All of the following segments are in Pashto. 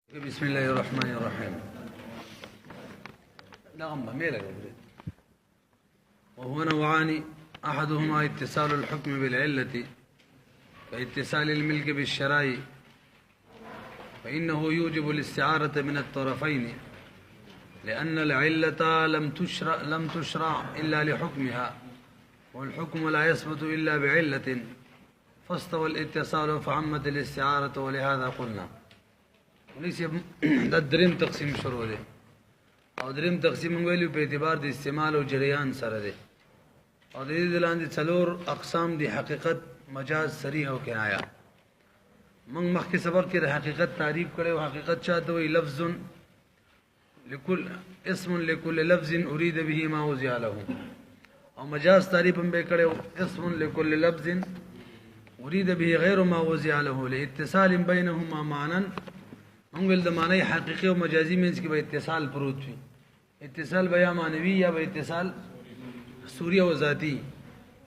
بسم الله الرحمن الرحيم. نعم ميلك وهو نوعان، أحدهما اتصال الحكم بالعلة كاتصال الملك بالشراء، فإنه يوجب الاستعارة من الطرفين لأن العلة لم تشرع إلا لحكمها، والحكم لا يثبت إلا بعلة، فاستوى الاتصال فعمت الاستعارة، ولهذا قلنا وليس دا دریم تقسیم شروع دی او دریم تقسیم ویلو په اعتبار د استعمال او جریان سره دی او د دې لاندې څلور اقسام دی: حقیقت، مجاز، صریح او کنایه. موږ مخکې سبق کې د حقیقت تعریف کړو. حقیقت چاته وی لفظ لكل اسم لكل لفظ اريد به ما وضع له، او مجاز تعریف هم به کړو: اسم لكل لفظ اريد به غير ما وضع له لاتصال بينهما معنا. موږ د معنی حقیقي او مجازي منځ کې به اتصال پروت وي. اتصال بیا معنوي یا به اتصال صوري او ذاتی.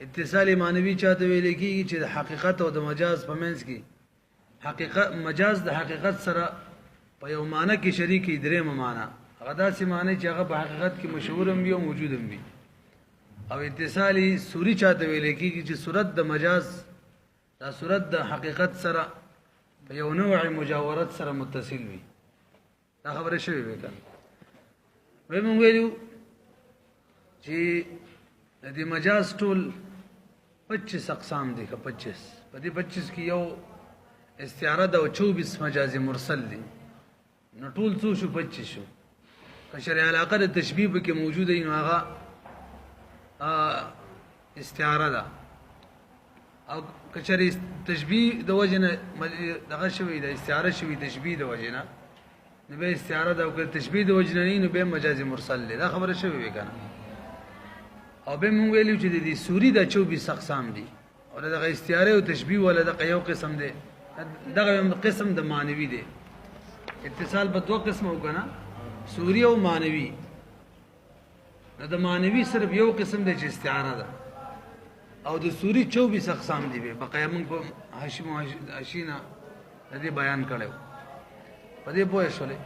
اتصال معنوي چاته ویل کېږي چې د حقیقت او د مجاز په منځ کې حقیقت مجاز د حقیقت سره په یو معنی کې شریکي درې معنی، هغه داسې معنی چې هغه په حقیقت کې مشهور هم وي او موجود هم وي. او اتصال صوري چاته ویل کېږي چې صورت د مجاز دا صورت د حقیقت سره په یو نوع مجاورت سره متصل وي. دا خبره شوې وي کنه. موږ ویلو چې د دې مجاز ټول 25 اقسام دي. که 25 په دې 25 کې یو استعاره ده او 24 مجاز مرسل دي. نو ټول څو شو؟ 25 شو. که شرع علاقه د تشبیه کې موجوده وي نو هغه استعاره ده. او کچری تشبیه د وجنه دغه شوی د استعاره شوی تشبیه د وجنه نو به استعاره ده، او که تشبیه د وجنه نه نو به مجاز مرسل ده. دا خبره شوی وی کنه. او به مونږ ویلو چې د دې سوري د 24 اقسام دي او دغه استعاره او تشبیه ولا د یو قسم ده. دغه قسم د معنوي ده. اتصال په دوه قسمه وکنه، سوري او معنوي. د معنوي صرف یو قسم ده چې استعاره ده، او د سوري 24 اقسام دي. به بقایا موږ په هاشم او اشینا د دې بیان کړو. په دې پوه شولې.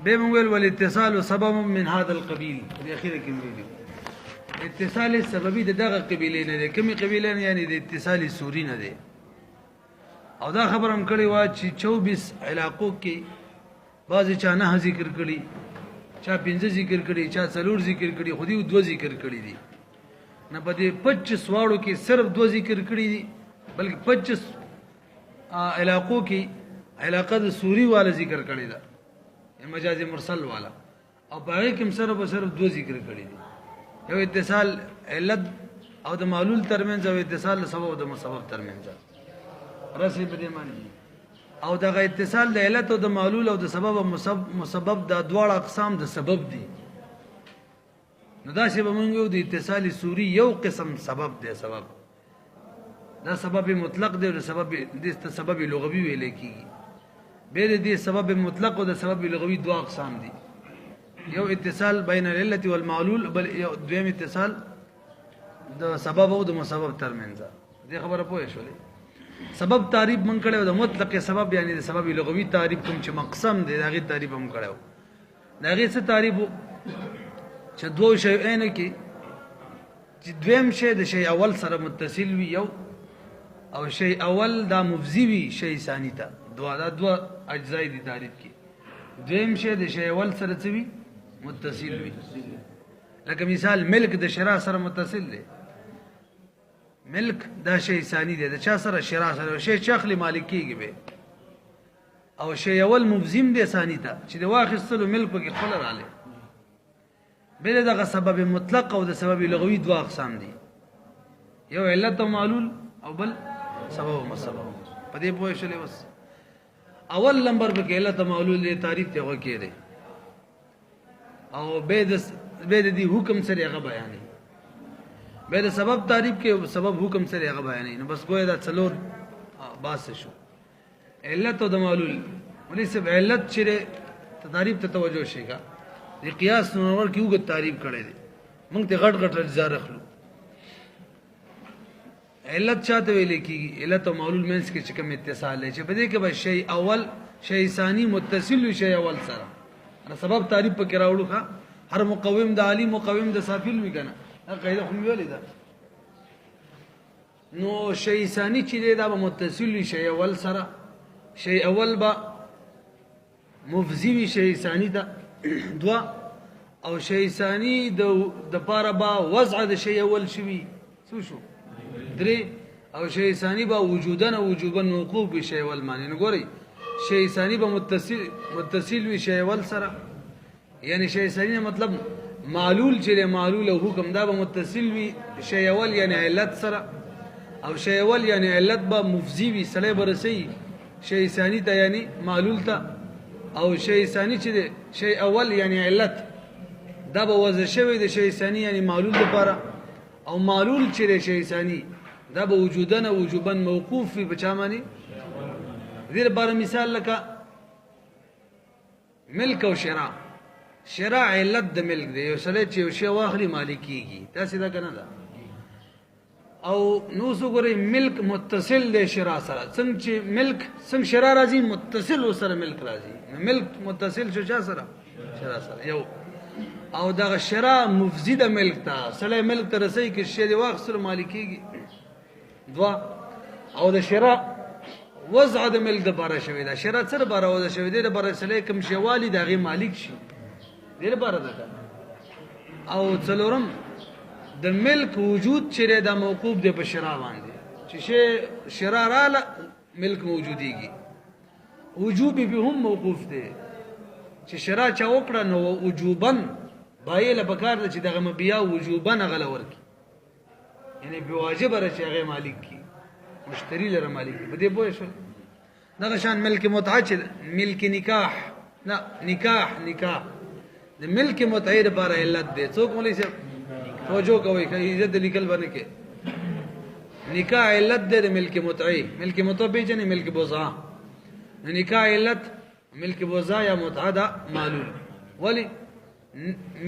به موږ ول اتصال سبب من هذا القبيل. په اخیره کې ویلو اتصال سببي دغه قبيله نه ده. کومي قبيله نه؟ یعنی د اتصال سوري نه ده. او دا خبر هم کړی و چې 24 علاقو کې بعضی چا نه ذکر کړي، چا 15 ذکر کړي، چا 4 ذکر کړي، خو دې 2 ذکر کړي دي. نه په دې 25 واړو کې صرف 2 ذکر کړي دي، بلکې 25 علاقو کې علاقه د سوري والا ذکر کړي ده، مجاز مرسل والا. او باقي کې صرف 2 ذکر کړي دي. یو اتصال علت او د معلول ترمنځ، او اتصال سبب او د مسبب ترمنځ. رسې په دې معنی. او دغه اتصال د علت او د معلول او د سبب او مسبب د دواړه اقسام د سبب دي. نو دا چې به مونږ یو د اتصال سوري یو قسم سبب دی. سبب دا سبب مطلق دی او د سبب لغوي ویل کېږي. به د دې سبب مطلق او د سبب لغوي دوه اقسام دي. یو اتصال بین العلة والمعلول، بل یو دویم اتصال د سبب او د مسبب ترمنځ. دې خبره پوه شولې. سبب تعریف مونږ کړو د مطلق سبب، یعنی د سبب لغوي تعریف کوم چې مقسم دی دا غي تعریف هم کړو. دا غي څه تعریف چې دوه شیانو کې چې دویم شی د شی اول سره متصل وي یو، او شی اول دا مفضی وي شی ثانی ته. دوه اجزای دي تعریف کې. دویم شی د شی اول سره څه وي؟ متصل وي. لکه مثال ملک د شرا سره متصل دی. ملک دا شی ثانی دی. د چا سره؟ شرا سره. شی چخلی مالک کېږي به، او شی اول مفضیم دی ثانی ته چې د واخیستلو ملک پکې خپل رااله. بل دغه سبب مطلق او د سبب لغوي دوه اقسام دي. یو علت او معلول، او بل سبب او مسبب. په دې پوه شولې. بس اول نمبر په کې علت او معلول دی تعریف ته وکړي، او به د دې حکم سره هغه بیانې. به د سبب تعریف کې سبب حکم سره هغه بیانې. نو بس ګویا دا څلور باس شو. علت او د معلول ولې سب علت چې تعریف ته توجه شي کا د قیاس نور کې وګ تعریف کړي دي. موږ ته غټ غټ اجزا راخلو. علت چاته ویل کېږي؟ علت او معلول مینس کې چې کوم اتصال دی چې په دې کې به شی اول شی ثانی متصل وي شی اول سره دا سبب تعریف پکې راوړو ښه هر مقوم د علی مقوم د سافل وي کنه دا قاعده خو ویلې ده نو شی ثانی چې دی دا به متصل وي شی اول سره شی اول به مفضی وي شی ثانی ته دوا او شی ثانی د پاره با وضع د شی اول شوي څه شو درې او شی ثانی با وجودن او وجوبا موقوف به شی اول معنی نه ګوري شی ثانی به متصل وي شی اول سره یعنی شی ثانی مطلب معلول چې معلول او حکم دا به متصل وي شی اول یعنی علت سره او شی اول یعنی علت به مفضی وي سړی برسي شی ثانی ته یعنی معلول ته او شی ثانی چې دی شی اول یعنی علت دا به وضع شوی د شی ثانی یعنی معلول لپاره او معلول چې دی شی ثانی دا به وجودن او وجوبا موقوف وي په چا باندې دې لپاره مثال لکه ملک او شراء شراء علت د ملک دی یو سړی چې یو شی واخلي مالکیږي داسې دا کنه ده او نو وګورئ ملک متصل دی شراء سره څنګه چې ملک څنګه شراء راځي متصل سره ملک راځي ملک متصل شو چا سره شراء سره یو او دغه شراء مفضی د ملک ته سړی ملک ته رسي کې شی دی واخلي مالکیږي دوا او د شراء وضع د ملک د باره شوی دا شراء سره باره وضع شوی دی د باره سړی کوم شی والی د هغې مالک شي دې لپاره ده او څلورم د ملک وجود چې دا موقوف دی په شراء باندې چې شی شراء راله ملک موجودیږي وجوب به هم موقوف دی چې شراء چا وکړه نو وجوبا بایله پکار ده چې دغه مبیا وجوبا غله ورکي یعنی به واجب را چې هغه مالک کی مشتری لره مالک کی بده پوه شو دغه شان ملک متعه چې ملک نکاح نه نکاح د ملک متعه لپاره علت دی څوک مولوی صاحب توجه کوي که عزت لیکل باندې کې نکاح علت دی د ملک متعه پیژنې ملک بوزا نکاح علت ملک بوزا یا متعه دا معلول ولی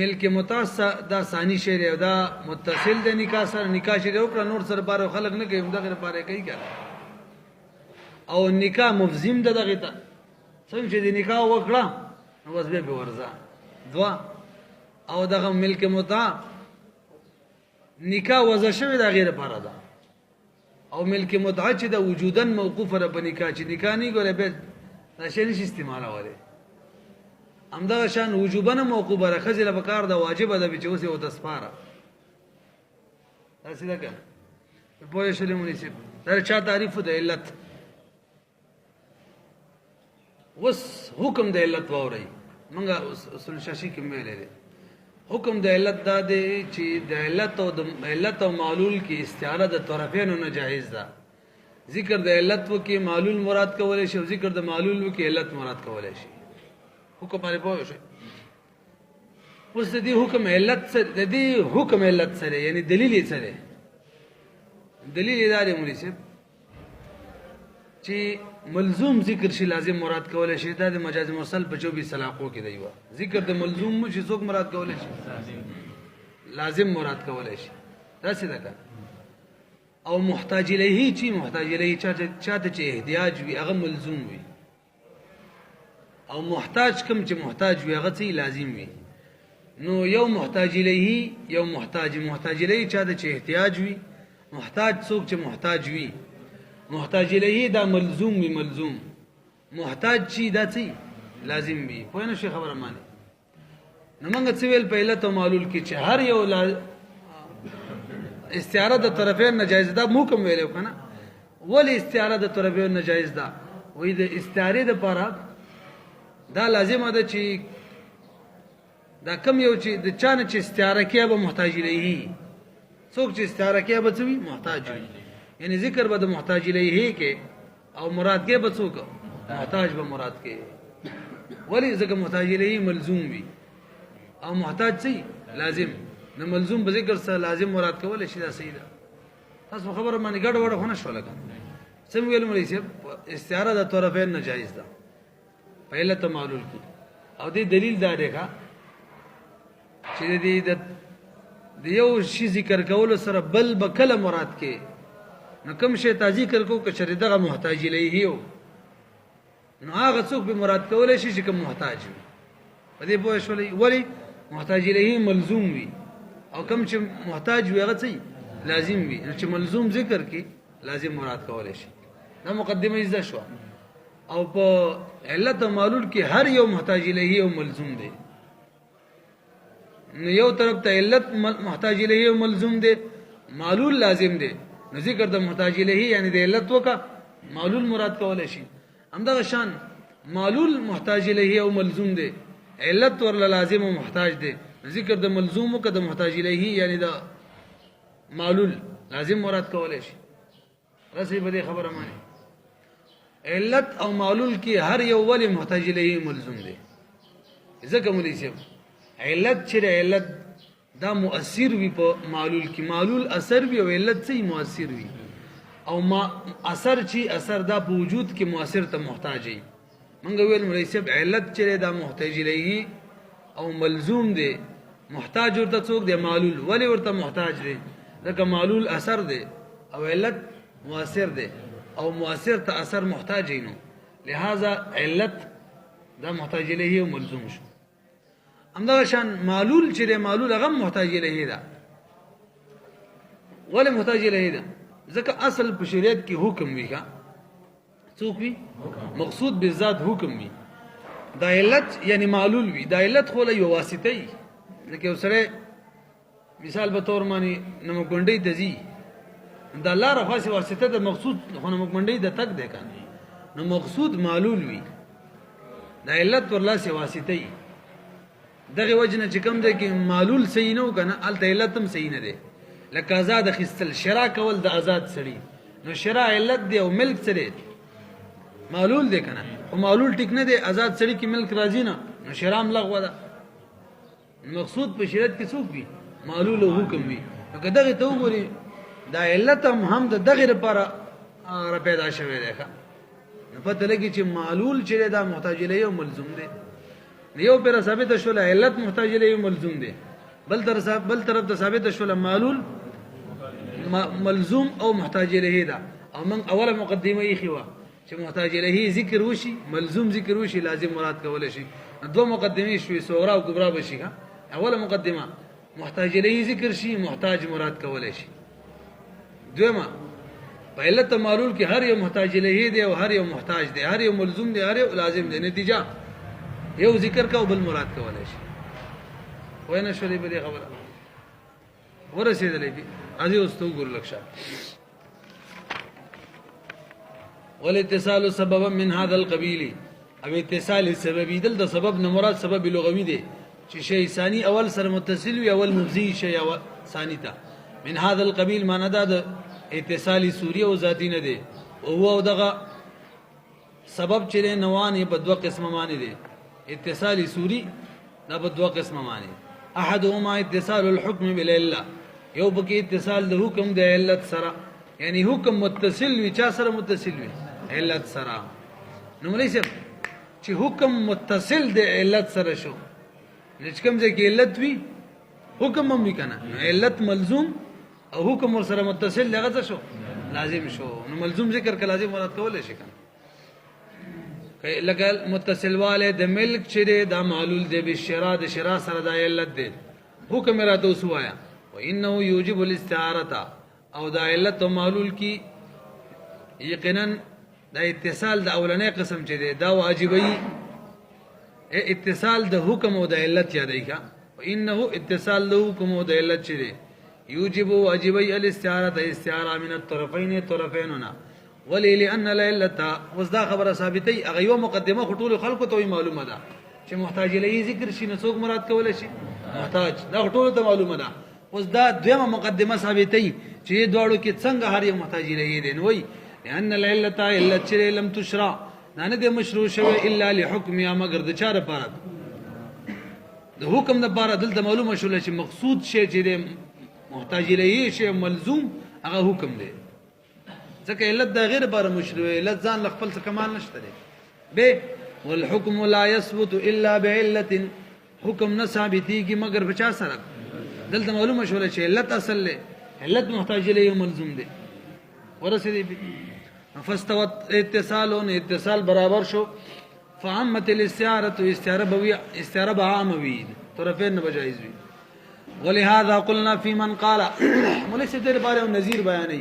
ملک متعه دا ثانی شی دی دا متصل دی نکاح سره نکاح شی وکړه نور سره بار خلق نه کوي دغه لپاره کوي کنه او نکاح مفزم ده دغه ته څنګه چې د نکاح وکړه نو بس به ورځه دوا او دغه ملک متعه نکاح وضع شوی دا غیر لپاره ده او ملک متعه چې د وجودن موقوفه را په نکاح چې نکاح نه ګوره به دا شی نشي استعمالولی همدغه شان وجوبا موقوفه را ښځې له پکار ده واجبه ده چې اوس یې ورته سپاره داسې ده که پوه شولې مولوي صاحب دا چا تعریف د علت اوس حکم د علت واورئ موږ اصول شاشي کې ویلی دی حکم د علت دا دی چې د علت او معلول کې استعاره د طرفینو نه جایز ده ذکر د علت وکې معلول مراد کولی شي او ذکر د معلول وکې علت مراد کولی شي حکم باندې پوه شئ اوس د دې حکم علت سره د دې حکم علت سره یعنی دلیل یې څه دی دلیل یې دا دی مولوي صاحب چې ملزوم ذکر شي لازم مراد کولی شي دا د مجاز مرسل په 24 علاقو کې دی ذکر د ملزوم شي څوک مراد کولی شي لازم مراد کولی شي داسې ده که او محتاج الیه چې محتاج الیه چاته چې احتیاج وي هغه ملزوم وي او محتاج کوم چې محتاج وي هغه څه لازم وي نو یو محتاج الیه یو محتاج الیه چاته چې احتیاج وي محتاج څوک چې محتاج وي محتاج الیه دا ملزوم وي ملزوم محتاج چی دا څه لازم وي پوه نه شي خبره مانی نو موږ څه ویل په علت او معلول کې چې هر یو استعاره د طرفین ناجایز ده مو کوم ویلو کنه ولی استعاره د طرفین ناجایز ده وې د استعاره د پاره دا لازم ده چې دا کم یو چې د چانه چې استعاره کې به محتاج الیه څوک چې استعاره کې به څه وي محتاج وي یعنی ذکر به د محتاج الیه کې او مراد کې به څوک محتاج به مراد کې ولی ځکه محتاج الیه ملزوم وي او محتاج څه لازم نو ملزوم به ذکر سره لازم مراد کول شي دا صحیح ده تاسو خبره باندې ګډ وډ خونه شو لګا سم ویل مولوی صاحب استعاره د طرفین ناجایز ده په علت معلول کې او دې دلیل دا دی چې دې د یو شی ذکر کول سره بل بکله مراد کې نو کوم شی ته ذکر کو که شری دغه محتاج الیه نو هغه څوک به مراد کولای شي چې کوم محتاج وي په دې پوه شولې ولی محتاج الیه ملزوم وي او کوم چې محتاج وي هغه څه لازم وي چې ملزوم ذکر کې لازم مراد کولای شي دا مقدمه یې شو او په علت او معلول کې هر یو محتاج الیه او ملزوم دی نو یو طرف ته علت محتاج الیه او ملزوم دی معلول لازم دی نو ذکر د محتاج الیه یعنی د علت وکا معلول مراد کولای شي همدغه شان معلول محتاج الیه او ملزوم دی علت ورله لازم او محتاج دی ذکر د ملزوم وکا د محتاج الیه یعنی د معلول لازم مراد کولای شي رسې به خبره مانی علت او معلول کې هر یو ولی محتاج الیه ملزوم دی ځکه مولوی صاحب علت چې علت دا مؤثر وي په معلول کې معلول اثر وي او علت څه مؤثر وي او ما اثر چې اثر دا په وجود کې مؤثر ته محتاج وي منګ ویل مولوی صاحب علت چې دا محتاج الیه او ملزوم دی محتاج ورته څوک دی معلول ولی ورته محتاج دی ځکه معلول اثر دی او علت مؤثر دی او مؤثر ته اثر محتاج نو لہذا علت دا محتاج الیه او ملزوم شو همدغه شان معلول چې معلول هغه محتاج الیه ده ولی محتاج الیه ده ځکه اصل په شریعت کې حکم وی کا څوک وی مقصود بالذات حکم وی دا علت یعنی معلول وی دا علت خو له یو واسطه ای لکه سره مثال به تور مانی نو ګونډې دزی دا لار خاصه واسطه د مقصود خو نو ګونډې د تک ده کنه نو مقصود معلول وی دا علت ورلا سي واسطه ای دغه وجنه چې کوم ده کې معلول صحیح نه وکنه الته علت هم صحیح نه ده لکه آزاد خستل شرا کول د آزاد سړي نو شرا علت دی او ملک سره معلول دی کنه او معلول ټیک نه دی آزاد سړي کې ملک راځي نه نو شرام لغوه ده مقصود په شریعت کې څوک وي معلول او حکم وي نو دغه ته وګوري دا علت هم د دغه لپاره را پیدا شوی دی نو پته لګي چې معلول چې دا محتاج الیه او ملزوم دی یو پر ثابت شول علت محتاج الیه ملزوم دی بل طرف ته ثابت شول معلول ملزوم او محتاج الیه دا او من اوله مقدمه یې خوا چې محتاج الیه ذکر وشي ملزوم ذکر وشي لازم مراد کول شي دوه مقدمه شوي صغرا او کبرا بشي اوله مقدمه محتاج الیه ذکر شي محتاج مراد کول شي دویمه په علت معلول کې هر یو محتاج الیه دی او هر یو محتاج دی هر یو ملزوم دی هر یو لازم دی نتیجه یو ذکر کا او بل مراد کولای شي وینه شولې بلې خبره ورسېدلې دي ازي واستو ګور لکشا والاتصال سببا من هذا القبيل او اتصال سببي دل د سبب نه مراد سبب لغوي دی چې شی ثاني اول سره متصل وي اول مفزي شی او ثاني تا من هذا القبيل معنا دا د اتصال سوري او ذاتي نه دی او هو دغه سبب چې نوان په دوه قسمه معنی دی اتصال سوري دا په دوه قسمه معنی احدهما اتصال الحكم بالعله یو بکی اتصال د حکم د علت سره یعنی حکم متصل وی چا سره متصل وی علت سره نو مولوی صاحب چې حکم متصل د علت سره شو چې کوم ځای کې علت وی حکم هم وی کنه علت ملزوم او حکم ور سره متصل لغه شو لازم شو نو ملزوم ذکر ک لازم مراد کول شي کنه لکه متصل والے د ملک چې دا معلول دی به شرا د شرا سره د علت دی حکم را تو سوایا و انه یوجب الاستعاره او دا علت او معلول کی یقینا دا اتصال د اولنې قسم چې دی دا واجبي اتصال د حکم او د علت یادای کا و انه اتصال د حکم او د علت چې دی یوجب واجبي الاستعاره استعاره من الطرفین طرفیننا ولی لان العلت وصدا خبره ثابتي هغه یو مقدمه خطول خلق ته معلومه ده چې محتاج الیه ذکر شي نو څوک مراد کول شي محتاج دا خطول ته معلومه ده وصدا دویمه مقدمه ثابتي چې دواړو کې څنګه هر یو محتاج الیه دی نو وی لان العلت علت لم تشرع نه ده مشروع شوی الا لحكم یا مگر د چاره پاره د حکم د پاره دلته معلومه شول چې مقصود شی چې محتاج الیه شی ملزوم هغه حکم دی ځکه علت دا غیر بار مشروع علت ځان خپل څه کمال نشته دی به والحكم لا يثبت الا بعله حکم نه ثابتيږي مگر بچا سره دلته معلومه شول چې علت اصل له علت محتاج الیه ملزوم دی ورسېږي فاستوت اتصال برابر شو فعمت الاستعاره استعاره بعاموي طرفين بجائز وي ولهذا قلنا في من قال مولوی سے دیر بارے نظیر بیانی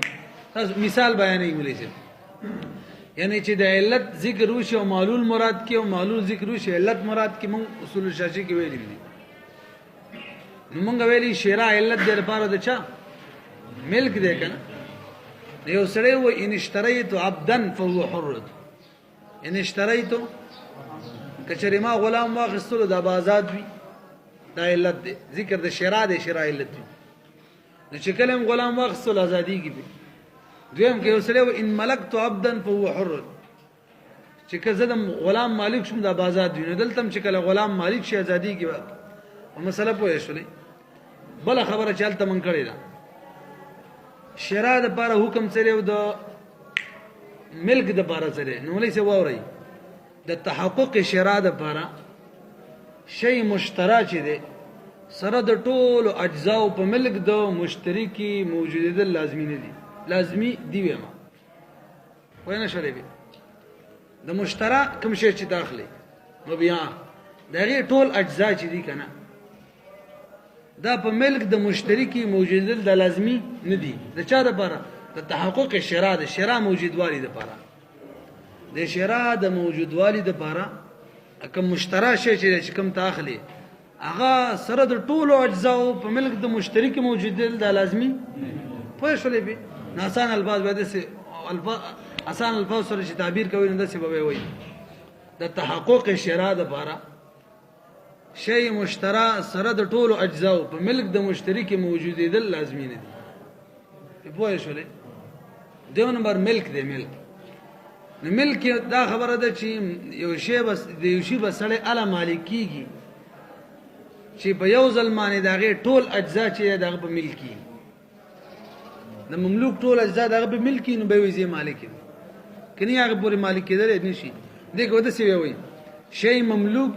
مثال بیانی مولوی سے یعنی چې د علت ذکر وشي او معلول مراد کې او معلول ذکر وشي علت مراد کې مونږ اصول شاشي کې ویلي دي نو مونږ ویلي شرع علت د لپاره د چا ملک دی کنه یو سړی و ان اشتریت عبدا فهو حر ان اشتریت کچری ما غلام واخستلو د آزاد وي دا علت دی ذکر د شرع دی شرع علت دی نو چې کلم غلام واخستلو ازادي کې دویم کې اوسره ان ملکت عبدا فهو حر چې کله زدم غلام مالک شوم د آزاد وي نو دلته چې کله غلام مالک شي ازادي کې او مسله پوه شولې بل خبره چلته من کړی دا شرع د لپاره حکم سره او د ملک د لپاره سره نو ولې څه ووري د تحقق شرع د لپاره شی مشترک دی سره د ټولو اجزا په ملک د مشترکی موجوده لازمي نه دي لازمي دی ویما وینه شولې به د مشترک کوم شی چې داخلي نو بیا دغه ټول اجزا چې دي کنه دا په ملک د مشترکی موجوده د لازمي نه دي د چا لپاره د تحقق شرع د شرع موجودوالي لپاره د شرع د موجودوالي لپاره کوم مشترک شی چې کوم داخلي هغه سره د ټولو اجزا په ملک د مشترکی موجوده د لازمي پوه شولې به آسان الفاظ به سه آسان الفاظ سره چې تعبیر کوي نو داسې به وي د تحقق شرع د لپاره شی مشترک سره د ټولو اجزا په ملک د مشترکی موجوده د لازمي نه دي پوه شولې دیو نمبر ملک دی ملک نو ملک دا خبره ده چې یو شی بس د یو شی بسړی اعلی مالک کیږي چې په یو ځل باندې دغه ټول اجزا چې دغه په ملکی د مملوک ټول اجزا دغه په ملکی نو به وي مالک کني هغه پورې مالک کېدل نشي دغه د څه وي شی مملوک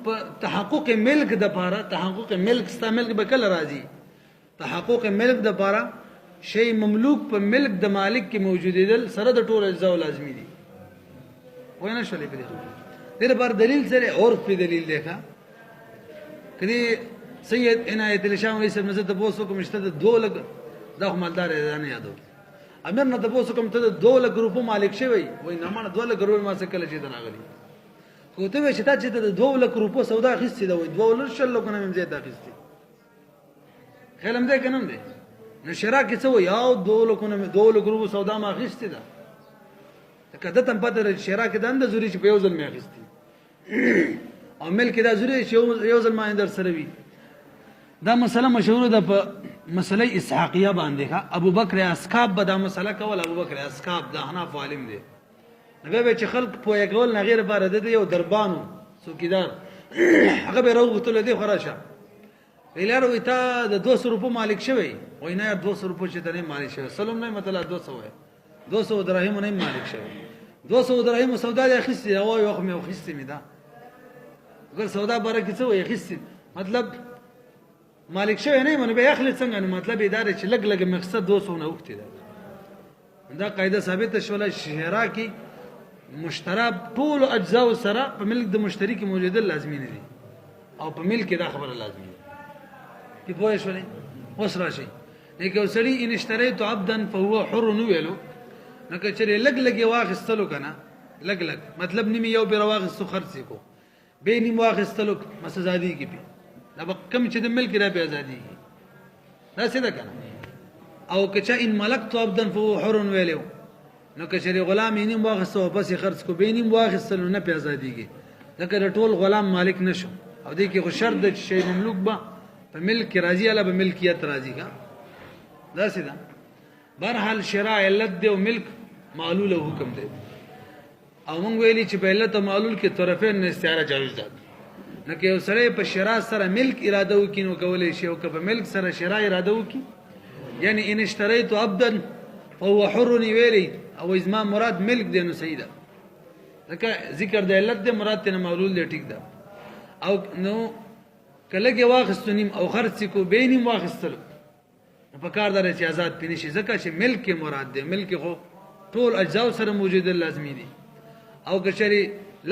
په تحقق ملک د لپاره تحقق ملک ستا ملک به کله راځي تحقق ملک د لپاره شی مملوک په ملک د مالک کې موجودیدل سره د ټول اجزا لازمي دي وینه شولې په دې لپاره دلیل سره اور په دلیل لیکا کدی سید عنایت الشام رئیس مزد بوسو کوم شته د 2 لک دا مالدار نه یادو امیر نه د بوسو کوم ته د 2 لک روپو مالک شوی وای نه مانه 2 لک روپو ما څه کله چې دراغلی خو ته چې تا چې د 2 لک روپو سودا خسته دا وای 2 لک شل لک نه مې زیاته خسته خلم دې کنم دې نو شرع کې څه وای او 2 لک نه 2 لک روپو سودا ما خسته دا کده تم پته شرع کې د اند زوري چې په یو ځل مې خسته او ملک دا زوري چې یو ځل ما اندر سره وي دا مسله مشهور ده په مسله اسحاقیه باندې ښه ابو بکر اسکاب به دا مسله کول ابو بکر اسکاب دا حناف عالم دی نو به چې خلق پوهه کول نه غیر بار ده یو دربانو څوکیدار هغه به راوغتل دی خراشه ویلار وي تا د 200 روپو مالک شوی وای نه 200 روپو چې ته مالک شوی سلام نه مطلب 200 وای 200 درهم نه مالک شوی 200 درهم سودا دی خسته او یو خو مې خسته می دا اگر سودا برکه څه وای خسته مطلب مالک شوی نه منو به اخلي څنګه نو مطلب اداره چې لګ لګ مقصد 200 نه وخت دا قاعده ثابت شوله شهرا کې مشترک ټول اجزا سره په ملک د مشترک موجوده لازمي نه دي او په ملک دا خبره لازمي دي په پوهه شولې اوس راشي لیکن سړی ان اشتریت عبدا فهو حر نو ویلو نو کچره لګ لګ واخستلو کنه لګ لګ مطلب نیمه یو به واخستو خرڅ کو به نیمه واخستلو مسزادي کې به دا کم چې د ملک را به ازادي دا څه ده کنه او کچا ان ملکت عبدا فهو حر ویلو نو کچره غلام یې نیم واخستو پس خرڅ کو به نیم واخستلو نه په ازاديږي ځکه ټول غلام مالک نشو او دې کې خو شرط د شی مملوک به په ملک راضي اله به ملکیت راضي کا دا څه ده برحال شرع علت دی او ملک معلول او حکم دی او موږ ویلي چې په علت او معلول کې طرفین استعاره جایز ده نو که یو سره په شرع سره ملک اراده وکړي نو کولای شي او که په ملک سره شرع اراده وکړي یعنی ان اشتریت عبدا فهو حر ویلی او ازما مراد ملک دی نو صحیح ده ځکه ذکر د علت دی مراد ته معلول دی ټیک ده او نو کله کې واخستونیم او خرڅ کو بینیم واخستل په کار دار چې آزاد پینې شي ځکه چې ملک مراد دی ملک خو ټول اجزاء سره موجود لازمي دي او کچري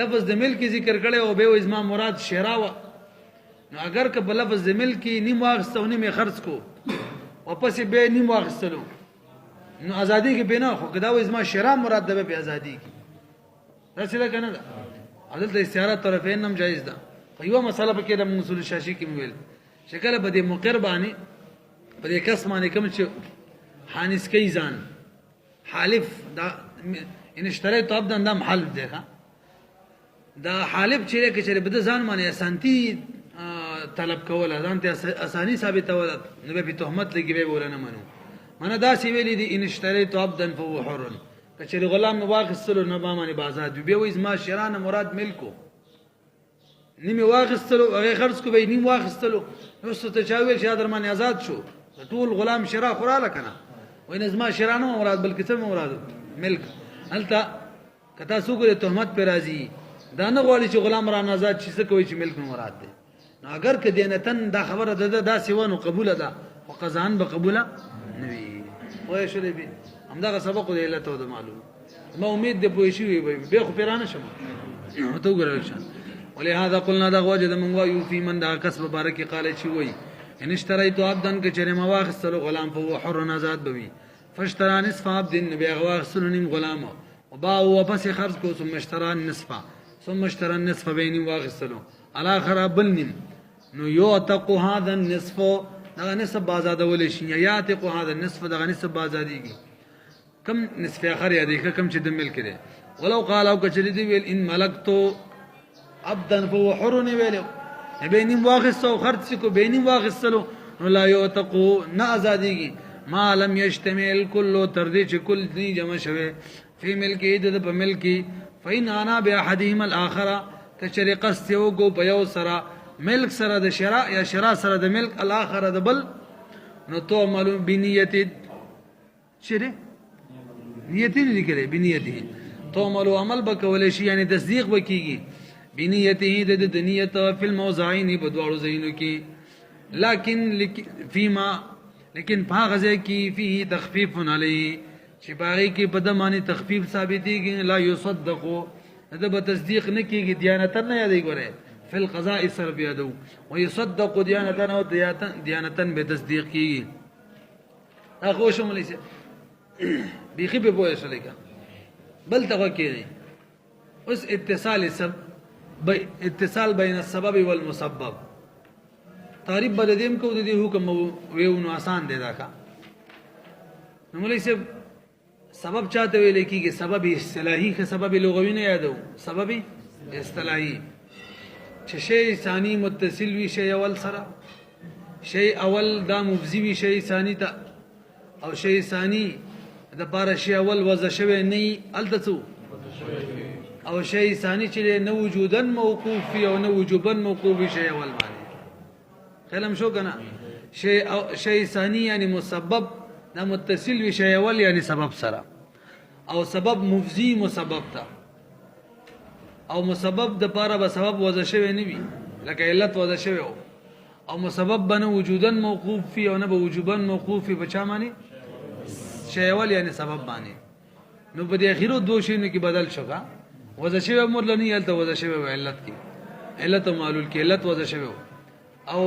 لفظ د ملک ذکر کړي او به زما مراد شرا و نو اگر که په لفظ د ملک نیم واغستو نیم خرڅ کو واپس به نیم واغستلو نو ازادي کې بنا خو کدا و زما شرا مراد ده به ازادي کې رسله کنه ده عدل د استعاره طرفین هم جایز ده خو یو مسله په کې د منصور شاشي کې ویل شکل په دې مقر باندې په دې کس باندې کوم چې حانس کوي ځان حالف دا ان اشتريت عبدا دا محل دی دا حالف چې چې بده ځان باندې اسانتي طلب کول ځان ته اساني ثابتول نو به تهمت لګي به ولنه منو دا سی ویلي دي ان اشتريت عبدا فهو حر کچری غلام واغستلو نه با باندې بازار به وې ما شرانه مراد ملکو نیمه واغستلو هغه خرڅ کو به نیم واغستلو نو ست چاویل چې در باندې آزاد شو ټول غلام شرا خوراله کنه وې نظم شرانه مراد بلکې څه مراد ملک هلته کتا سو ګره تهمت پر راځي دا نه غواړي چې غلام را آزاد شي څه کوي چې ملک مراد ده نو اگر که دینتن دا خبره ده دا سیوانو قبول ده او قزان به قبول نه وي وای شو دې همدا سبق دی له ته معلوم ما امید دې پوي شي به خو پیرانه شم ته وګورئ ولهذا قلنا دا وجد من وایو فی من دا کسب مبارک قال شي وای ان اشتريت عبدا كجري ما واخسل غلام فهو حر آزاد بوي فاشترى نصف عبد بي واخسل نیم غلام وباع وبس خرج کو ثم اشترى النصف ثم اشترى النصف بين واخسل الاخر بلنم نو يعتق هذا النصف دا نصف آزاد ول شي يعتق هذا النصف دا نصف آزاديږي کم نصف اخر یادی کم چې د ملک دی ولو قال او کچری دی ویل ان ملکتو عبدا فهو حر ویل بینیم واغستو خرڅ کو بینیم واغستلو لا یعتقو نه آزادیږي ما لم یشتمل کله تر دې چې کل دی جمع شوه فی ملکی د په ملکی فین انا باحدهم الاخر کچری قصد یو کو په یو سره ملک سره د شراء یا شراء سره د ملک الاخر د بل نو تو معلوم بنیت شری نیت نه لیکره بنیته تو معلوم عمل بکول شي یعنی تصدیق وکیږي بنيته د نیت فی الموضعین بدوارو زینو کی لیکن پاغزه کی فيه تخفیف علی چې باغی کی بدمانی تخفیف ثابتیږي لا یصدقو دا به تصدیق نه کیږي دیانتن نه یادی ګوره فی القضاء سر بیادو ويصدق دیانتن او دیانتن به تصدیق کیږي اخو شمولې سي بیخي به پوهه شلې کا بل تاغه کیږي اوس اتصال بین السبب والمسبب تعریف بددیم کو د دې حکم ویونو آسان دی دا کا نو مولوی صاحب سبب چاته ویل کیږي سبب اصطلاحي که سبب لغوي نه یادو سبب اصطلاحي چې شی ثانی متصل وی شی اول سره شی اول دا مفزی وی شی ثانی ته او شی ثانی د پاره شی اول وضع شوی نه التسو او شی ثانی چې نه وجودن موقوف او نه وجوبن موقوف شی اول باندې کلام شو کنه شی ثانی یعنی مسبب دا متصل وی شی اول یعنی سبب سره او سبب مفزی مسبب تا او مسبب د پاره به سبب وضع شوی نه وی لکه علت وضع شوی او مسبب بنه وجودن موقوف فی او نه به وجوبن موقوف فی بچا معنی شی اول یعنی سبب باندې نو په دې اخیرو دوه شینو کې بدل شوګه وضع شوی امر لنی علت وضع شوی علت کی علت معلول کی علت وضع شوی او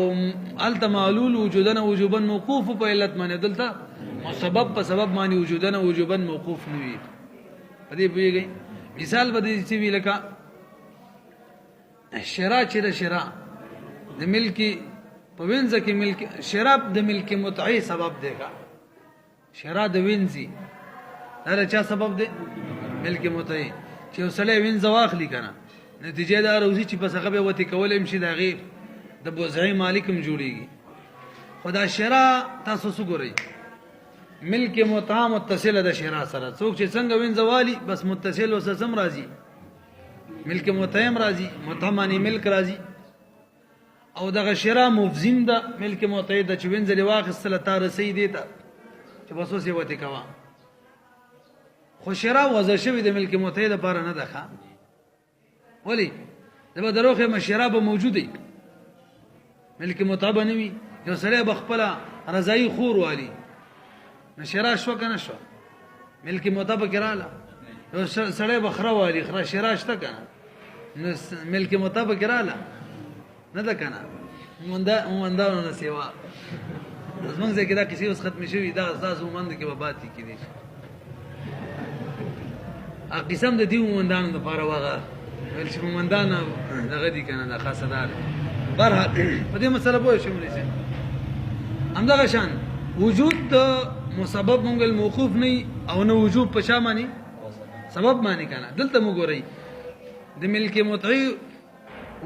علت معلول وجودن وجوبا موقوف په علت باندې دلته سبب په سبب باندې وجودن وجوبا موقوف نه وي په دې پیږي مثال بده چې وی لکه شرا چې د شرا د ملکی په وینځ کې ملک شراب د ملک متعی سبب دیګه شرا د وینځي دا چا سبب دی ملک متعی چې وسله وین زواخلی کنه نتیجه دا روزي چې په څنګه به وتی کولم شي دا غي د بوزعي مالکم جوړیږي خدا شرا تاسو وګورئ ملک متعام متصله د شرا سره څوک چې څنګه وین زوالي بس متصل وسم راځي ملک متعام راځي متعمانی ملک راځي او دغه شرا مفزم ده ملک متعید چې وین زلی واخصله تا رسید دیتا چې بس وسه وتی کوا خو شرا وضع شوی د ملک متعید لپاره نه ده ولی دا دروخه مشرا به موجوده ملک متعب نه وي یو سره بخپله رضای خور والی نشرا شو کنه شو ملک موطا پکې رااله یو سړی به خره والي خره شرا شته که نه نو ملک موطا پکې رااله نه ده که نه مومندانو نه سیوا زمونږ ځای کې دا کیسې اوس ختمې شوي دغه ستاسو مومندو کې به پاتې کېدی شي قسم د دې مومندانو دپاره وهغه ویل چې مومندان دغه دي که نه دا خاصه دار بهرحال په دې مسله پوه شو مولوي صاحب همدغه شان وجود د مسبب مونږ الموقوف نه او نه وجوب په چا باندې سبب باندې که نه دلته مو ګورئ د ملک مطعی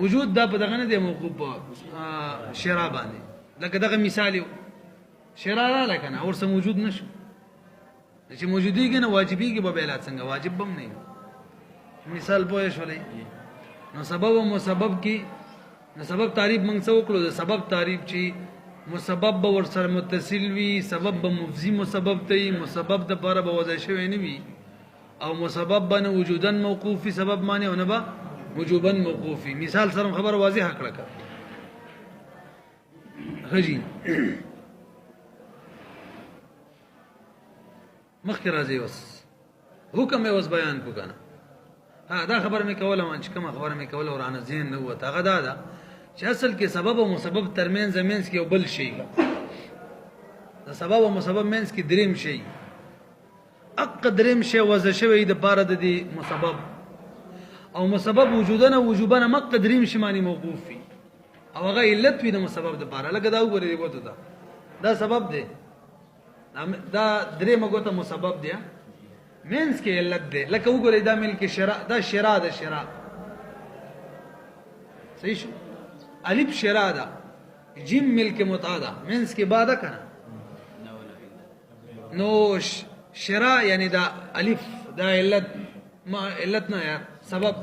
وجود دا په دغه نه دی موقوف په شرا باندې لکه دغه مثال یو شرا راله که نه ورسره موجود نه شو چې موجودیږي نه واجبیږي به بېلا څنګه واجب به هم نه مثال پوه شولئ نو سبب او مسبب کې نو سبب تعریف موږ څه وکړو د سبب تعریف چې مسبب به ورسره متصل وي سبب به مفضي مسبب ته وي مسبب دپاره به وضع شوی نه وي او مسبب به نه وجودا موقوف وي سبب باندې او نه به وجوبا موقوف وي مثال سره خبره واضحه کړه که ښه جي مخکې راځئ اوس حکم یې اوس بیان کړو که نه دا خبره مې کوله چې کومه خبره مې کوله ورانه ذهن نه ووته هغه دا ده چې اصل کې سبب او مسبب ترمنځ کې یو بل شی د سبب او مسبب منځ کې دریم شی اق دریم شی وضع شوی د پاره د دې مسبب او مسبب وجودن او وجوبن مق دریم شی باندې موقوف وي او هغه علت وي د مسبب د پاره لکه دا وګورئ وته دا سبب دی دا دریم غوته مسبب دی منځ کې علت دی لکه وګورئ دا ملک شرع دا شرع د شرع صحیح شو الف شرع ده جیم ملک مطاع ده منځ کې بعد کنه نو شرع یعنی دا الف دا علت ما علت نه یار سبب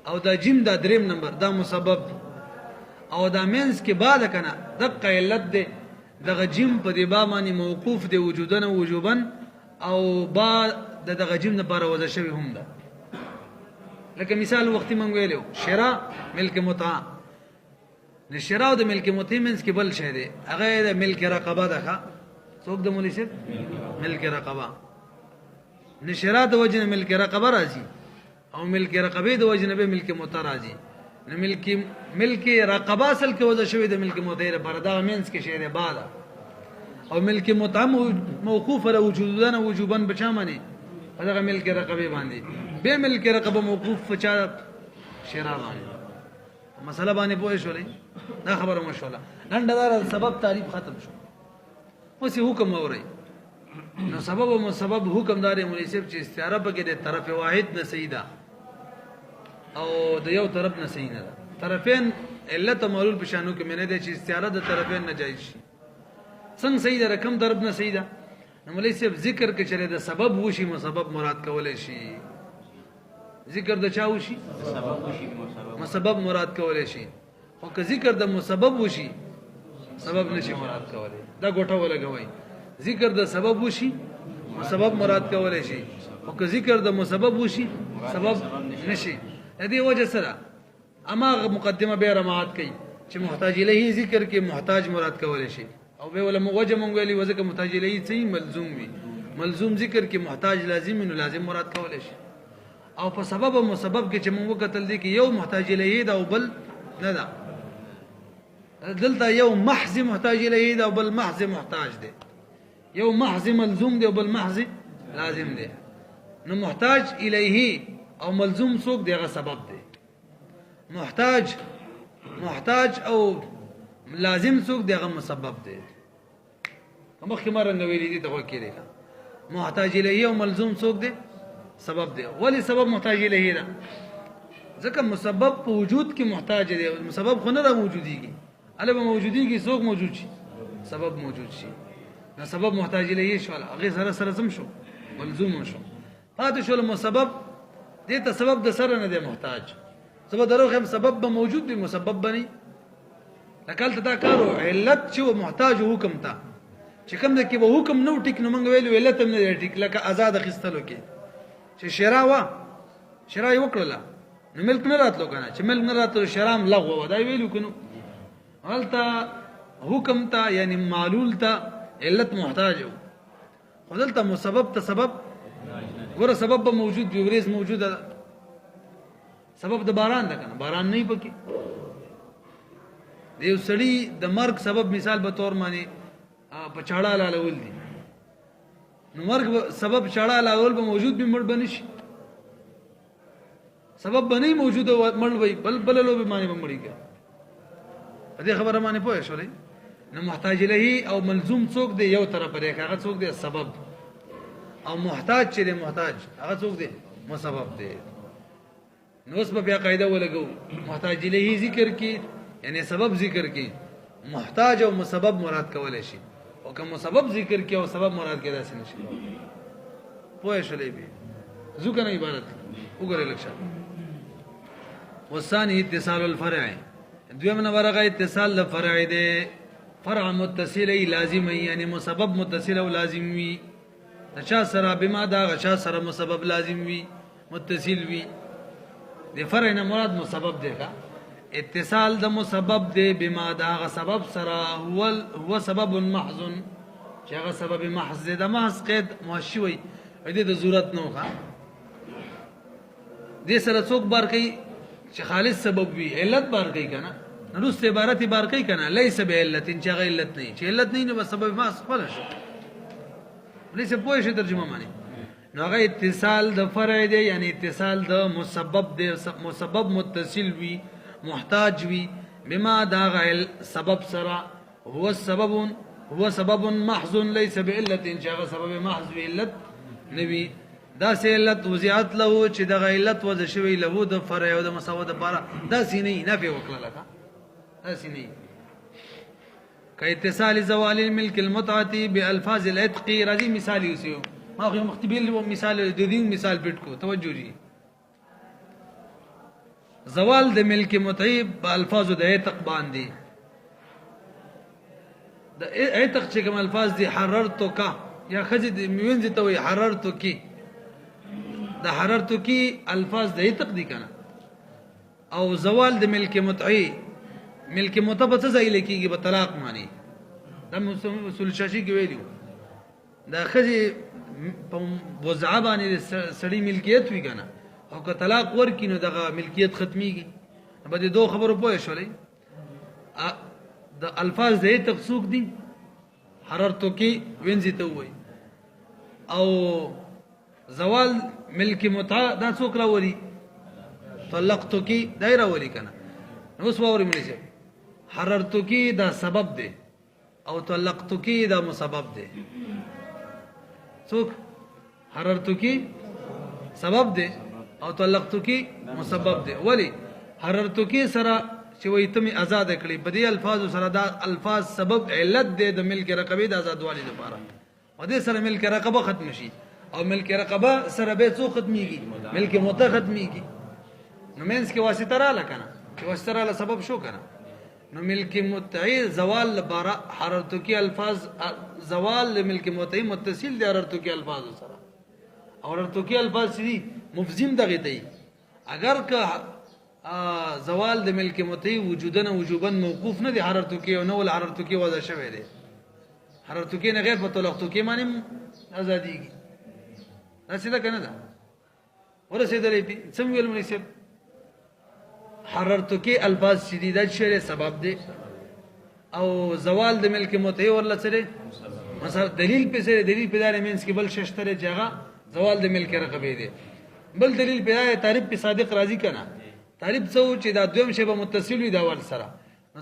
او دا جیم دا دریم نمبر دا مسبب او دا منځ کې بعد کنه دغه علت ده دغه جیم په دی با باندې موقوف دی وجودن او وجوبن او با دغه جیم نه بار وځه شوی هم ده لکه مثال وختي مونږ ویلو شرع ملک مطاع د شرع او د ملک مطاع منځ کې بل شی دی هغه د ملک رقبه ده څوک د مولوي صاحب ملک رقبه نه شرع د وجه ملک رقبه راځي او ملک رقبه د وجه به ملک مطاع راځي نه ملک رقبه اصل کې وځه شوی د ملک مطاع لپاره دا منځ کې شی دی بعد او ملک مطاع موقوف له وجودن او وجوبن بچا معنی هغه ملک رقبه باندې به ملک رقبه موقوف فچا شرع باندې مسله باندې پوه شولې دا خبره مو شوله لنډه سبب تعریف ختم شو اوس حکم اوري نو سبب او مسبب حکم دار مناسب چې استعاره پکې د طرف واحد نه صحیح ده او د یو طرف نه صحیح نه ده طرفین علت معلول پشانو کې مینه ده چې استعاره د طرفین نه جایز شي څنګه صحیح ده رقم طرف نه صحیح ده نو مناسب ذکر کې چره د سبب وشي مسبب مراد کولای شي ذکر د چا وشي سبب وشي مسبب مراد کولای شي او که ذکر د مسبب وشي سبب نشي مراد کولای دا ګټه ولګوي ذکر د سبب وشي مسبب مراد کولای شي او که ذکر د مسبب وشي سبب نشي دې وجه سره اما مقدمه به رمات کوي چې محتاج الیه ذکر کې محتاج مراد کولای شي او به ولا موجه مونږ ویلي وځکه محتاج الیه صحیح ملزوم وي ملزوم ذکر کې محتاج لازم نو لازم مراد کولای شي او په سبب او مسبب کې چې مونږ کتل دي کې یو محتاج الیه دا او بل نه ده دلته یو محض محتاج الیه دا او بل محض محتاج دی یو محض ملزوم دی او بل محض لازم دی نو محتاج الیه او ملزوم څوک دی هغه سبب دی محتاج او لازم څوک دی هغه مسبب دی مخکې مرنګ ویلې دي ته وکړي محتاج الیه او ملزوم څوک دی سبب دی ولی سبب محتاج الیه ده ځکه مسبب په وجود کې محتاج دی مسبب خو نه را موجودیږي اله به موجودیږي څوک موجود شي سبب موجود شي نو سبب محتاج الیه شو هغه سره سره سم شو ملزوم شو پاتې شو مسبب دې ته سبب د سره نه دی محتاج سبب دروغ هم سبب به موجود دی مسبب بني لکه تا کارو علت چې محتاج حکم تا چې کوم د کې به حکم نو ټیک نو موږ ویلو علت هم نه ټیک لکه آزاد خستلو کې چې شرع یې وکړله نو ملک نه راتلو کنه چې ملک نه راتلو شرام لغوه و دا ویلو کنو هلته حکم تا یعنی معلول تا علت محتاج خو دلته مسبب ته سبب ګوره سبب به موجود وي وریځ موجوده ده سبب د باران ده کنه باران نه پکې د یو سړي د مرګ سبب مثال به تور معنی په چاړه لالول دي نو مرګ سبب چاړه لالول به موجود به مړ بنشي سبب بنې موجود مړ وي بل لو به معنی مړیږي دې خبره معنی پوه شولې نو محتاج له او ملزوم څوک دی یو طرف لري هغه څوک دی سبب او محتاج چې دی محتاج هغه څوک دی مسبب دی نو اوس په بیا قاعده ولګو محتاج له ذکر کی یعنی سبب ذکر کی محتاج او مسبب مراد کولای شي او کوم سبب ذکر کی او سبب مراد کېدای شي نشي پوه شولې به زو کنه عبارت وګورئ لکشا والثاني اتصال الفرع دویم نمبر هغه اتصال الفرع دی فرع متصل ای لازم یعنی مسبب متصل او لازم وی چا سره بما دا چا سره مسبب لازم وی متصل وی د فرع نه مراد مسبب دی کا اتصال د مسبب دی بما دا سبب سره هو سبب محض چې هغه سبب محض د محض قید موشوي دې د ضرورت نه ښه دې سره څوک بار کوي چې خالص سبب وي علت بار کوي کنه نو ست عبارت بار کوي کنه ليس بعلت چې هغه علت نه چې علت نه نو سبب ما خپل شي ليس پوه شي ترجمه معنی نو هغه اتصال د فرع دی یعنی اتصال د مسبب دی مسبب متصل وي محتاج وي بما دا غیل سبب سره هو سبب محض ليس بعلت چې هغه سبب محض وي علت نبی دا سه علت وضعت له چې د علت وضع شوی له د فرع او د مساوات لپاره دا سینې نه په وکړه لکه دا سینې كاتصال زوال الملك المتعه بالفاظ العتق راځي مثال یوسیو ما خو مختبیل مثال د دې مثال پټ کو توجه جی زوال د ملک متعه بالفاظ د عتق باندې د عتق چې کوم الفاظ دي حررتک یا خجد میونځ ته وي حررتک د حررتک الفاظ د عتق دي کنه او زوال د ملک متعه ملک متعه څه ځای لیکيږي په طلاق معنی د اصول شاشي کې ویلو دا خجه په وضع باندې سړی ملکیت وی کنه او که طلاق ورکینو دغه ملکیت ختميږي به د دوه خبرو پوه شولې د الفاظ د عتق څوک دي حررتک وینځ ته وي او زوال ملک متعه دا څوک راولي طلقتک دایره ولي کنه نو اوس ووري ملي حررتک دا سبب دی او طلقتک دا مسبب دی څوک حررتک سبب دی او طلقتک مسبب دی ولی حررتک سره چې وای ته می آزاد کړي په دې الفاظ سره دا الفاظ سبب علت دی د ملک رقبه د آزادوالي لپاره او دې سره ملک رقبه ختم شي او ملک رقبه سره به څو ختميږي ملک متعه ختميږي نو مینس کې واسطه را لکنه چې واسطه را سبب شو کنه نو ملک متعه زوال لپاره حررتک الفاظ زوال ملک متعه متصل دي حررتک الفاظ سره او حررتک الفاظ دي مفزم دغه دی اگر که زوال د ملک متعه وجودن وجوبا موقوف نه دي حررتک او نو حررتک وضع شوی دی حررتک نه غیر په طلقتک معنی ازاديږي رسیدا کنه دا ورسیدلې دي سم ویل مناسب حررتک الفاظ شدیده شری سبب دی او زوال د ملک متعه ورل سره مثلا دلیل په سره دلیل په دار مینس کې بل ششتره جگہ زوال د ملک رقبه دی بل دلیل په تعریف په صادق راضی کنه تعریف څو چې دا دویم شی به متصل وي دا ور سره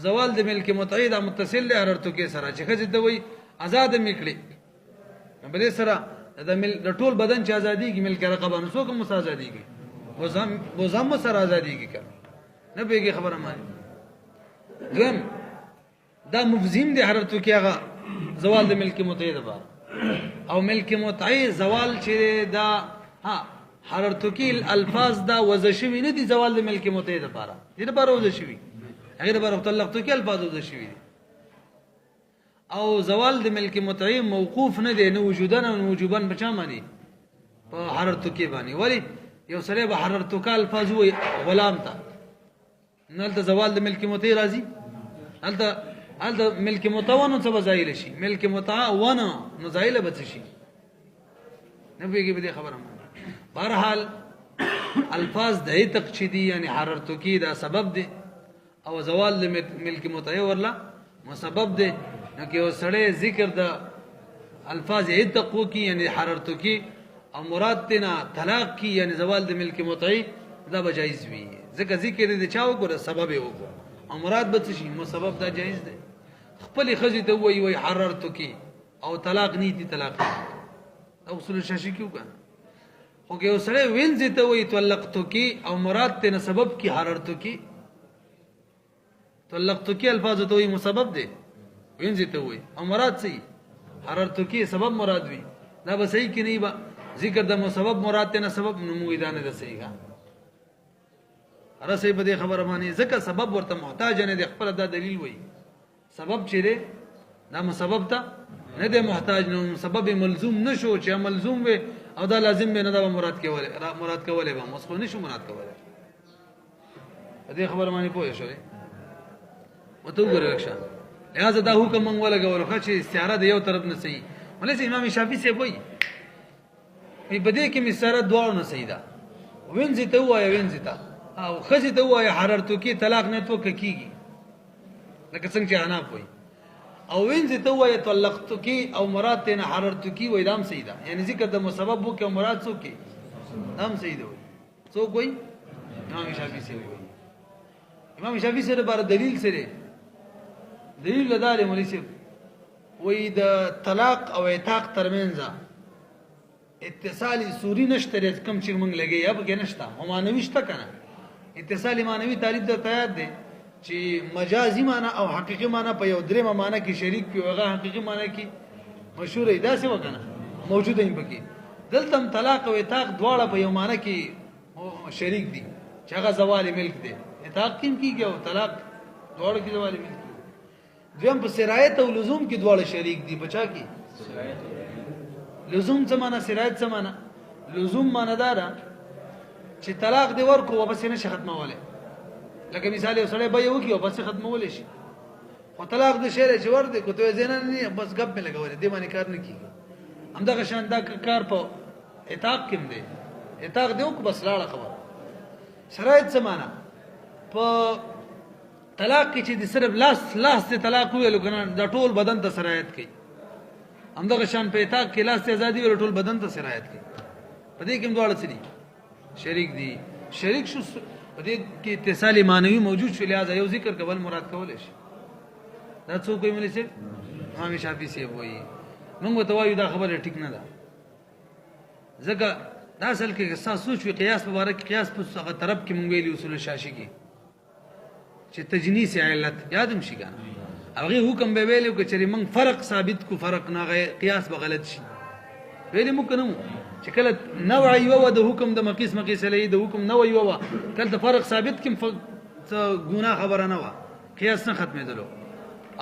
زوال د ملک متعه دا متصل له حررتک سره چې خځه دوی آزاد میکړي بل سره د ټول بدن چې ازادي کې ملک رقبه نو څوک مو ازادي کې وزم سره ازادي کې کړ نه بیګي خبره مانی دویم دا مفزیم دی حررتک هغه زوال د ملک متعه ده او ملک متعه زوال چې دا ها حررتک الفاظ دا وزشوی نه دي زوال د ملک متعه ده لپاره دې لپاره وزشوی هغه لپاره طلقتک الفاظ وزشوی دي او زوال د ملک متعه موقوف نه دی نه وجودن او وجوبن بچا مانی په حررتک باندې ولی یو سره به حررتک الفاظ وي غلام ته نلته زوال د ملک متعه راځي هلته ملک متعه نو څه زایل شي ملک متعه ونه نو زایل بچ شي نه پیږي به خبره بهرحال الفاظ د عتق چې دي یعنی حررتو کې دا سبب دی او زوال د ملک متعی ورلا مسبب دی نو کې وسړی ذکر د الفاظ عتق کی یعنی حررتو کې او مراد تینا طلاق کی یعنی زوال د ملک متعی دا بجایز وي ځکه ذکر دې چا وګوره سبب یې وګوره او مراد به څه شي مسبب دا جایز دی خپل خزي ته وای حررتو کې او طلاق نیتی طلاق اصول شاشي کیو کنه خو کې وسړی وینځي ته وای طلقتو کې او مراد تینا سبب کی حررتو کې طلقتو کې الفاظ ته وای مسبب دی وینځي ته وای او مراد صحیح حررتو کې سبب مراد وي دا به صحیح کې نه با ذکر د مسبب مراد ته نه سبب نموي دانه د صحیح ها رسې په دې خبره باندې ځکه سبب ورته محتاج نه دی خپل دا دلیل وای سبب چې دی دا مسبب ته نه دی محتاج نو سبب ملزوم نشو چې ملزوم وي او دا لازم به نه دا مراد کوله مراد کوله به مسخو نشو مراد کوله دې خبره باندې پوه شئ وته وګورئ لہذا دا حکم مونږ ولګول خو چې استعاره د یو طرف نه صحیح ولې امام شافعي سی وایي په دې کې استعاره دوه نه صحیح ده وینځي ته وایي وینځي ته او خزي ته وایي حررتو کې طلاق نه تو کیږي لکه څنګه چې حناف وایي او وینځي ته وایي طلقتو کې او مراد ته حررتو کې وایي دام صحیح ده یعنی ذکر د مسبب وو کې مراد څوک کې دام صحیح ده څوک وایي امام شافعي سی وایي امام شافعي سره بار دلیل سره دلیل لدار مولوی صاحب وی د طلاق او عتاق ترمنځ اتصالی سوری نشته کم چې موږ لګي یا به نشته او مانوي شته کنه اتصالی مانوي تعریف د تیار دی چې مجازي معنی او حقيقي معنی په یو درېمه معنی کې شریک پی هغه حقيقي معنی کې مشهور دی دا څه وکنه موجوده هم پکې دلته طلاق او عتاق دواړه په یو معنی کې شریک دي چې هغه زوال ملک دی عتاق کیم کیږي او طلاق دواړه کې زوال ملک دویم په سرایت او لزوم کې دواړه شریک دي بچا کې لزوم څه معنا سرایت څه معنا لزوم معنا دارا چې طلاق دی ورکو واپس نه شي ختموله لکه مثال یو سړی به یو کې واپس ختمول شي خو طلاق د شعر چې ور دي کوته زینن نه بس غب مې لګولې دی باندې کار نه کیږي همدا شان دا کار په عتاق کې دی عتاق دی او بس لاړه خبر سرایت څه معنا په طلاق کې چې د صرف لاس ته طلاق ویلو کنه د ټول بدن ته سرایت کوي همدغه شان په عتاق کې لاس ته ازادي ویلو ټول بدن ته سرایت کوي په دې کې دواړه څه دي شریک دي شریک شو په دې کې اتصال معنوي موجود شو لہذا یو ذکر کول مراد کول شي دا څوک یې ملي سي امام شافعي سی وایي موږ ته وایو دا خبره ټیک نه ده ځکه دا اصل کې اساس سوچ وی قیاس مبارک قیاس په هغه طرف کې مونږ ویلي اصول شاشي کې چې تجنیس علت یادم شي کنه هغه حکم به ویلو چې موږ فرق ثابت کو فرق نه قیاس به غلط شي ویلې مو کنه چې کله نوع یو د حکم د مقیس لې د حکم نوع یو کله فرق ثابت کوم ګناه خبره نه و قیاس نه ختمېدلو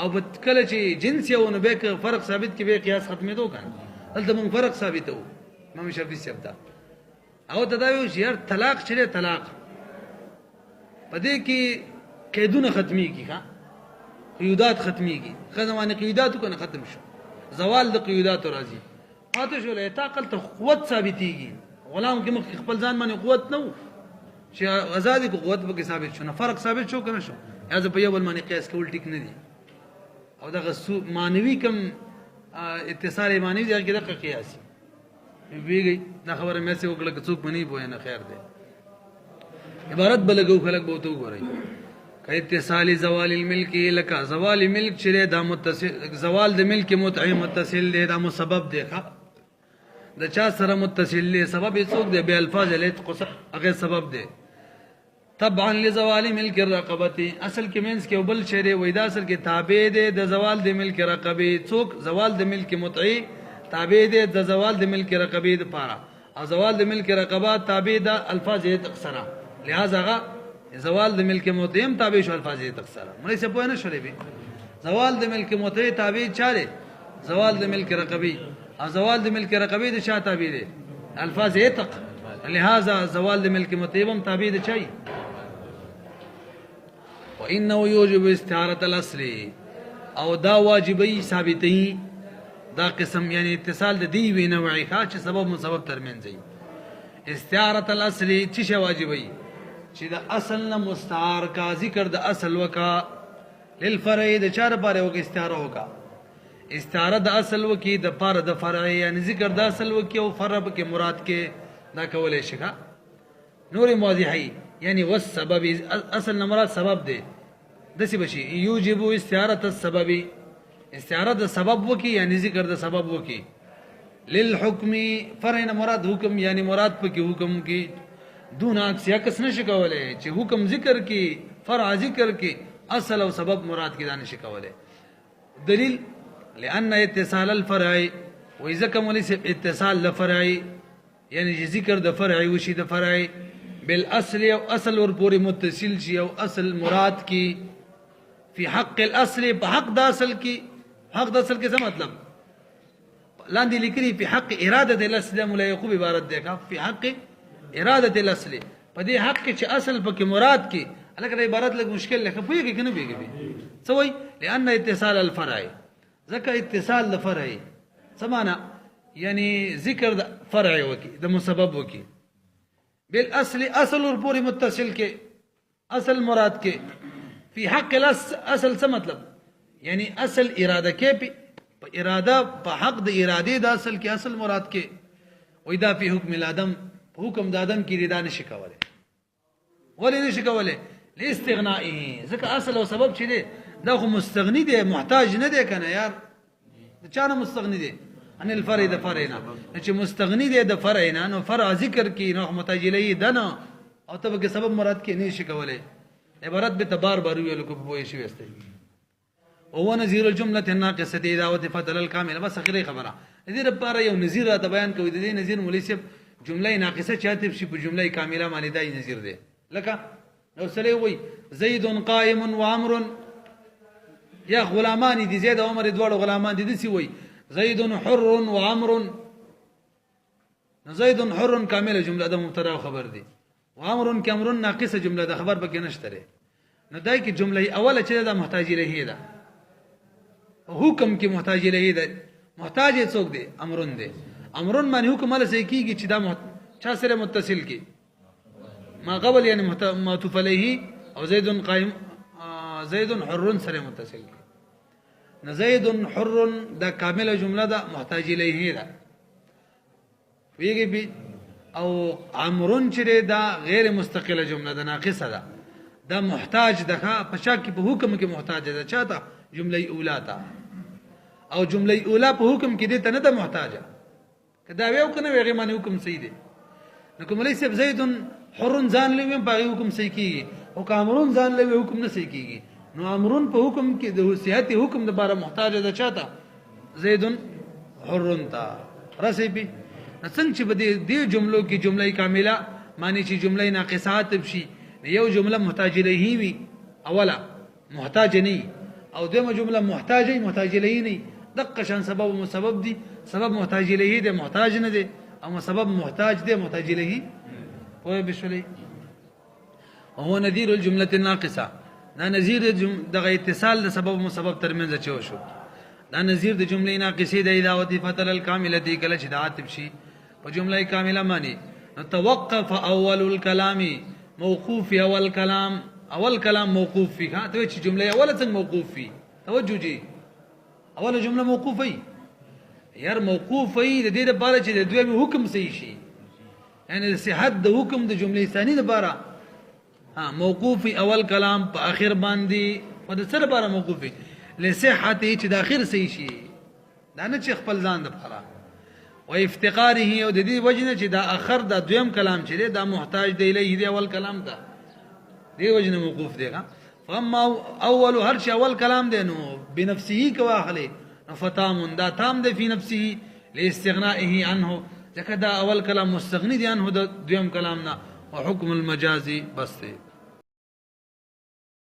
او کله چې جنس یو نو به فرق ثابت کې به قیاس ختمېدو کنه دلته موږ فرق ثابتو امام شافعي شپدا او تداوی چې هر طلاق چره طلاق پدې کې قیدونه ختميږي ها قیودات ختميږي خدمانه قیودات کنه ختم شو زوال د قیودات راځي پاتې شو له طاقت ته قوت ثابتيږي غلام کې مخ خپل ځان باندې قوت نو چې آزادي کو قوت به ثابت شو نه فرق ثابت شو کنه شو از په یو بل باندې قیاس کول ټیک نه دي او دا مانوي کم اتصال مانوي ځکه دا قیاسي ویږي دا خبره مې څه وکړه څوک منی بوې نه خیر دی عبارت بلګو خلک به تو غوري کای اتصال زوال الملک لك زوال ملک چې دا متصل زوال د ملک متعی متصل دی دا مسبب دی ښا د چا سره متصل دی سبب یې څوک دی به الفاظ لیت قص هغه سبب دی طبعا لزوال ملک الرقبه اصل کې مینس کې بل شری وای دا اصل کې تابع دی د زوال د ملک رقبه څوک زوال د ملک متعی تابع دی د زوال د ملک رقبه د پاره او زوال د ملک رقبه تابع د الفاظ اقصرا لہذا زوال د ملک متعی تابع شو الفاظ اقصرا مړي څه پوه نه شولې به زوال د ملک متعی تابع چاره زوال د ملک رقبه او زوال د ملک رقبه د شا تابع دی الفاظ اتق لہذا زوال د ملک متعی هم تابع دی چي وانه يوجب استعاره الاصل او دا واجبي ثابتي دا قسم یعنی اتصال د دی وی نوعی ښه چې سبب مسبب ترمنځ استعارة الاصل چی شی واجبی چې د اصل نه مستعار کا ذکر د اصل وکا للفرع د چار پاره وکي استعاره وکا استعاره د اصل وکي د پاره د فرع یعنی ذکر د اصل وکي او فرع کې مراد کې دا کولای شي ښا نور موضحي یعنی والسبب اصل نه مراد سبب دی دسی بشي یوجب استعاره السبب استعاره د سبب وکي یعنی ذکر د سبب وکي للحكم فرع نه مراد حکم یعنی مراد پکې حکم کې دون عکس یا کس نشي کولای چې حکم ذکر کې فرع ذکر کې اصل او سبب مراد کې دانش کولای دلیل لأن اتصال الفرع وإذا كم وليس اتصال الفرع يعني ذكر د فرع وشي د فرع بالاصل او اصل ور پوری متصل شي او اصل مراد کی في حق الاصل بحق د اصل کی حق د اصل کې څه مطلب لاندې لیکلي په حق اراده الاصل ملایقوب عبارت ده په حق اراده الاصل په دې حق کې چې اصل پکې مراد کی الکه عبارت لږ مشکل لکه پوهیږي کنه پیږي سوي لأن اتصال الفرع ذکر اتصال الفرع سمانا يعني ذکر فرع وکي د مسبب وکي بالاصل اصل اور پوری متصل کې اصل مراد کې في حق الاصل څه مطلب يعني اصل اراده کې په اراده په حق د اراده د اصل کې اصل مراد کې وإذا في حكم الادم حکم د ادم کې رضا نشي کوله ولې نشي کوله لاستغنائه ځکه اصل او سبب چې دی دا خو مستغنی دی محتاج نه دی کنه یار چانه مستغنی دی ان الفرع د فرع نه چې مستغنی دی د فرع نه نو فرع ذکر کې نو محتاج الیه دنا او تب کې سبب مراد کې نشي کوله عبارت به تبار بار ویل کو په شی وسته او نذیر الجمله الناقصه دعوه فتل الكامل بس اخري خبره دې لپاره یو نذیر را بیان کوي د دې نذیر مولوی صاحب جمله ناقصه چاته شي په جمله کامله معنی دای نذیر دی لکه نو سره وي زید قائم وعمر یا غلامان دي زید او عمر دوړو غلامان دي دسی وي زید حر وعمر زید حر کامله جمله د مبتدا خبر دي وعمر کامر ناقصه جمله د خبر بکې نشته نو دای کی جمله اوله چې د محتاج الیه ده حکم کې محتاج الیه ده محتاج څوک دی امرون دی امرون معنی حکم له سې کیږي چې دا چا سره متصل کی ما قبل يعني معطوف عليه او زيد قائم زيد حر سره متصل کی زيد حر دا کامله جمله ده محتاج الیه ده ویږي بي او امرون چې دا غیر مستقله جمله ده ناقصه ده دا محتاج ده په شا کې په حکم کې محتاج ده چاته جمله اوله تا او جمله اوله په حکم کې دې ته نه ده محتاجه کدا ویو کنه ویغه معنی حکم صحیح دی نو کوم ليس زید حر ځان لوي په حکم صحیح کیږي او کامرون ځان لوي حکم نه صحیح کیږي نو امرون په حکم کې د صحت حکم د بار محتاج ده چاته زید حر تا رسبي څنګه چې په دې جملو کې جمله کامله معنی چې جمله ناقصات بشي یو جمله محتاج الیه وي اوله محتاج نه او دغه جمله محتاج الیه نه دقه شان سبب او مسبب دي سبب محتاج الیه ده محتاج نه دي او سبب محتاج ده محتاج الیه وای بشلی هو نذیر الجمله الناقصه دا نذیر دغه اتصال د سبب او مسبب ترمنځ چو شو دا نذیر د جمله ناقصه د اضافه فتل الكامله دي کله چې دعات شي په جمله کامله معنی توقف اول الكلام موقوف اول كلام موقوف فيه ها ته چې جمله اوله څنګه موقوف فيه توجه جي اوله جمله موقوفه یار موقوفه د دې لپاره چې د دوی حکم صحیح شي یعنی صحت د حکم د جمله ثاني لپاره ها موقوف اول کلام په اخر باندې په د سره لپاره موقوف لصحت چې د اخر صحیح شي دا نه چې خپل ځان د لپاره و افتقاره او د دې وجنه چې دا اخر د دویم کلام چې دا محتاج دی الیه دی اول کلام ته دی وجنه موقوف دی فاما اول هر شي اول کلام دی نو بنفسه کواخله فتام دا تام دی فی نفسه لاستغنائه عنه ځکه دا اول کلام مستغنی دی عنه د دویم کلام نه او حکم المجازي بس دی